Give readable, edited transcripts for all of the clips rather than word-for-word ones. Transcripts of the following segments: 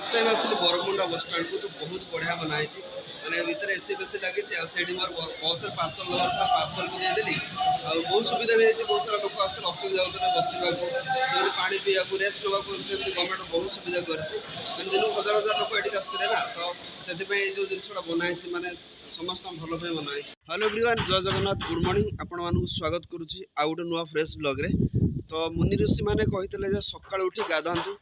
First time आसली Bermuda bus stand को तो बहुत बढ़िया बनाई मैंने भीतर एसी बेसी लगी से मोर बस पार्सल दबार था पार्सल भी देदेली बहुत सुविधा भी है बहुत सारा लोक आसते असुविधा होता बसवाक पानी पीवा रेस्ट नाक गवर्नमेंट बहुत सुविधा कर दिन हजार हजार लोक ये आसते ना तो से जो जिनसा बनाई मैंने समस्त भल बनाई। हेलो एवरीवन जय जगन्नाथ गुड मॉर्निंग आपण मानक स्वागत करुच्ची आउ गोटे नुआ फ्रेश ब्लॉग रे। तो मुनि ऋषि मैंने कहते सकाल उठी गाधातु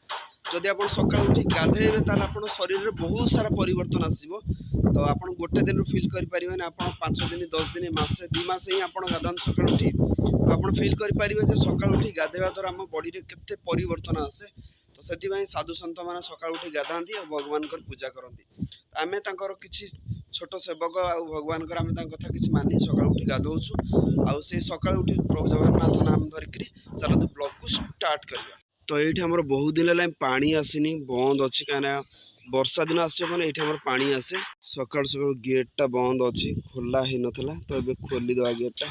जदि आप सकाल उठी गाधेबे ताल आप शरीर में बहुत सारा परिवर्तन आसो तो आप गोटे दिन फिल करें आप 5 दिन 10 दिन मसे 2 मास ही आप गाधान सकाल उठी तो आप फिल करेंगे सकाल उठी गाधेवा द्वारा आम बॉडी रे केते परिवर्तन आसे तो से साधु सन्त मैंने सकाल उठी गाधाती और भगवान पूजा करती आम कि छोट सेवक आ भगवान आम कथा कि मानि सकाल उठी गाधौचु आउ से सकाल उठी प्रभु जगन्नाथ नाम धरिक चलते ब्लॉग को स्टार्ट करवा। तो ये आमर बहुत दिन है पानी आसनी बंद अच्छी कहीं वर्षा दिन आसने ये पानी आसे सकाल सकाल गेटा बंद अच्छी खोला ही नाला तो ये खोलीदे गेटा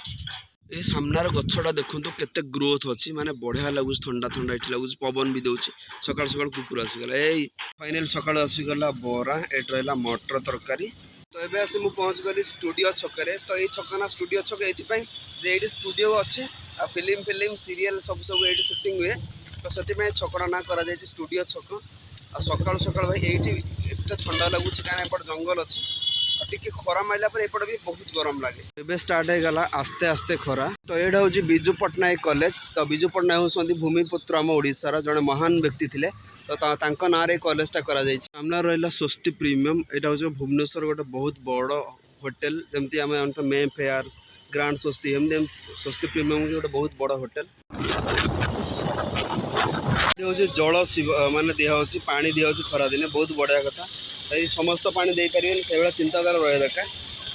ये सामनार गछटा देखु केते ग्रोथ अच्छी माने बढ़िया लगुच ठंडा ठंडा ये लगुच पवन भी दौर सकाल सकाल कुकुर आसीगला ये फाइनाल सकाल आसीगला बरा ये रहा मटर तरकारी। तो ये आसी मुझे पहुँच गली स्टूडियो छकरे तो ये छक ना स्टूडियो छक ये स्टूडियो अच्छे फिल्म फिल्म सीरियल सब सब ये सुटिंग हुए तो से छकड़ा ना करा स्टूडियो छक आ सकाल सकाल भाई ये एत ठंडा लगुच कहीं जंगल अच्छी टिके खरा माइला पर एपटे भी बहुत गरम लगे एबे स्टार्ट हो गला आस्ते आस्ते खरा। तो ये हूँ विजु पट्टनायक कॉलेज तो विजु पट्टनायक होती भूमिपुत्र आम ओडिशार जड़े महान व्यक्ति थे तो ना कॉलेजटा करा सामना रहा स्वस्ति प्रीमियम यहाँ हूँ भुवनेश्वर गोटे बहुत बड़ होटेल जमती आम मे फेयर ग्रांड स्वस्ति एम स्वस्ति प्रीमियम गोटे बहुत बड़ होटेल हूँ जल शिव मान दिखाई पा दिखाई खरा दिन बहुत बढ़िया कथा ये समस्त पानी दे पारे से भाई चिंताधारा रहा दरकार।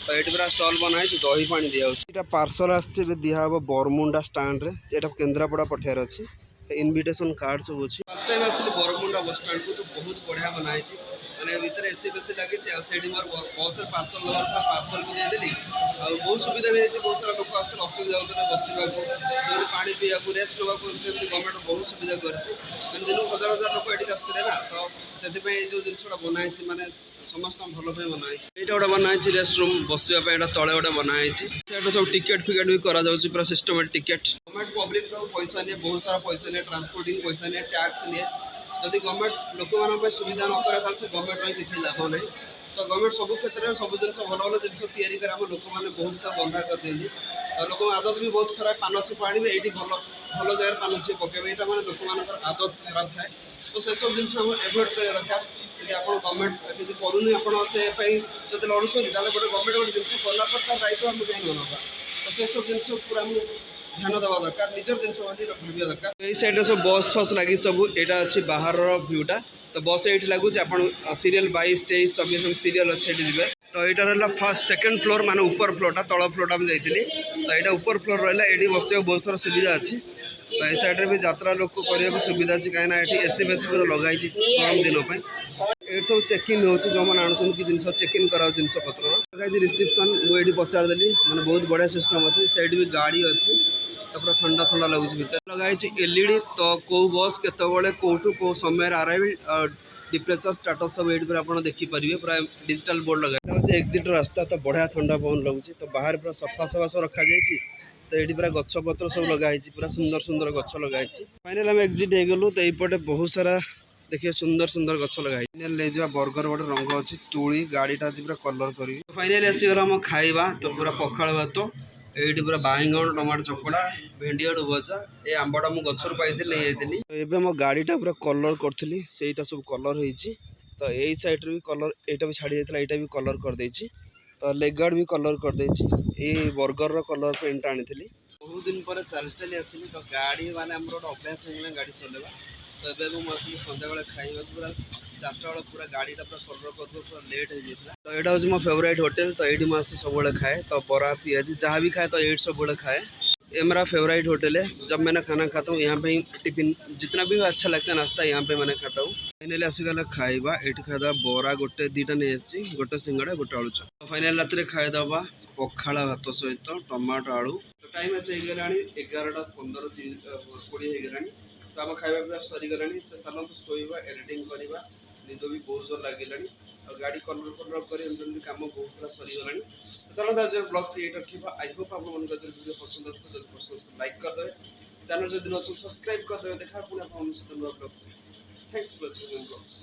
तो ये पूरा स्टल बनाई दही पानी दिखाई पार्सल आसी दिहब बरमुंडा स्टाण्ड रे ये केन्द्रापड़ा पठार अच्छी इनविटेशन कार्ड सब अच्छी। फर्स्ट टाइम आसली बरमुंडा बस स्टैंड को तो बहुत बढ़िया बनाई मैंने भीतर एसी बेसी लगी से मोर बस पार्सल दबार था पार्सल भी देदेली बहुत सुविधा भी है बहुत सारा लोक आसते असुविधा होता बसवाक पानी पीवा रेस्ट नाक गवर्नमेंट बहुत सुविधा कर दिन हजार हजार लोक ये आसते ना तो से जो जिनसा बनाई मैंने समस्त भल बनाई ये गोटे बनाई रेस्ट रूम बसवाई तले गोटे बनाई सब टिकेट फिकेट भी करा पूरा सिस्टमेटिक टिकेट गवर्नमेंट पब्लिक पैसा निए बहुत सारा पैसा निए ट्रांसपोर्टिंग पैसा निए टैक्स निए जदि गवर्नमेंट लोक मान सुविधा न करे से गवर्नमेंट किसी लाभ ना तो गवर्नमेंट सब क्षेत्र में सब जिन भल भल जिन या लोक मैंने बहुत गंदा कर दिखती लोक आदत भी बहुत खराब पान छेप आने ये भल भल जगह पान छेप पकेबे यहाँ मैंने लोक मान आदत खराब थाए तो से सब जिन एभोड कर दरकार यदि आप गवर्नमेंट किसी करूनी आपसे जो लड़ुंट गोटे गवर्नमेंट गोटे जिन कलापर दायित्व आम कहीं ना तो से सब जिन पूरा ध्यान देवा दरकार निजर जिन भाव दरकार। यही सैड्रे सब बस फस लगी सब यहाँ अच्छी बाहर भ्यूटा तो बस ये लगुच आप सीरियल 22 23 24 सीरियल अच्छे जी तो यहाँ रहा फर्स्ट सेकेंड फ्लोर माने ऊपर फ्लोरटा तल फ्लोरटा मुझे जाइली तो यहाँ ऊपर फ्लोर रहा ये बस बहुत सारा सुविधा अच्छी तो ये सैड्रे भी यात्रा लोक करने सुविधा अच्छी कहीं ये एसी बेसी पूरा लगाई गरम दिन ये सब चेकिंग हो जो मैंने आणुन कि जिन चेकिंग करा जिनस पत्र रिसेप्शन मुझे पचारदेली मैंने बहुत बढ़िया सिस्टम अच्छी सैड भी गाड़ी अच्छी तो पूरा ठंडा ठंडा लगुच भर लगाई एलईडी तो कौ बस केत कौटू कौ समय अराइवल डिप्रेचर स्टाटस सब ये आप देखिपारे पूरा डिजिटल बोर्ड लगा एक्जिट रास्ता तो बढ़िया ठंडा पवन लगुच तो बाहर पूरा सफा सफा सब रखा जाए तो ये पूरा गछपत्र सब लगाई पूरा सुंदर सुंदर गछ लगाई फाइनाल आम एक्जिट हो गलु तो यपटे बहुत सारा देखिए सुंदर सुंदर गछ लगाई ले जा बर्गर गोटे रंग अच्छी तुली गाड़ीटा अच्छी पूरा कलर करी फाइनाली आसीगला आम खाइबा तो पूरा पखाल भात ये पूरा बाइगण टमाटो चकड़ा भेंडी आड़ू भजा ये आंबटा मुझे गचर पाई नहीं तो मो गाड़ीटा पूरा कलर करी से सब कलर होती तो यही सैड्रे भी कलर यहाँ भी छाड़ी जाता यहाँ भी कलर करदे तो लेग गार्ड भी कलर करदे ये बर्गर कलर पेंट आनी बहुत दिन पर चल चली आसली तो गाड़ी माने आम गोटे अभ्यास हो गाड़ी चलेगा तो ये मुझे सन्ध्या बेले खाइबा पूरा 4टा बेले पूरा गाड़ीटा पूरा कलर कर पूरा लेट हो जाता तो यहाँ हूँ मो फेवरेट होटेल तो ये मुझे सब खाए तो बरा पियाजी जहाँ भी खाए तो ये सब खाए ये मेरा फेवरेट होटल है जब मैंने खाना खाता हूँ यहाँ पे टिफिन जितना भी अच्छा लगता है नाश्ता यहाँ पे मैंने खाता हूँ फाइनाली आसीगला खाइबा ये खादा बरा गोटे 2टा नहीं आसी गोटे सिंगड़ा गोटे आलू चप तो फाइनाल रात खाईदबा पखाड़ भात सहित टमाटो आलू तो टाइम आस 11टा 15 20 होगा तो आम खाଇବା ପିଇବା ସରିଗଲାଣି ଚଲନ୍ତୁ ଶୋଇବା ଏଡ଼ିଟିଂ କରିବା निद भी बहुत जोर लगे और गाड़ी कलर कलर कर कम बहुत सारा सरीगला। चलो आज ब्लॉग से ये रखा। आई होप आप वीडियो पसंद आसो, जब पसंद आसो लाइक करदे, चैनल जब नतुन सब्सक्राइब करदे। देखा पुणी आप ब्लॉग से। Thanks for watching blogs.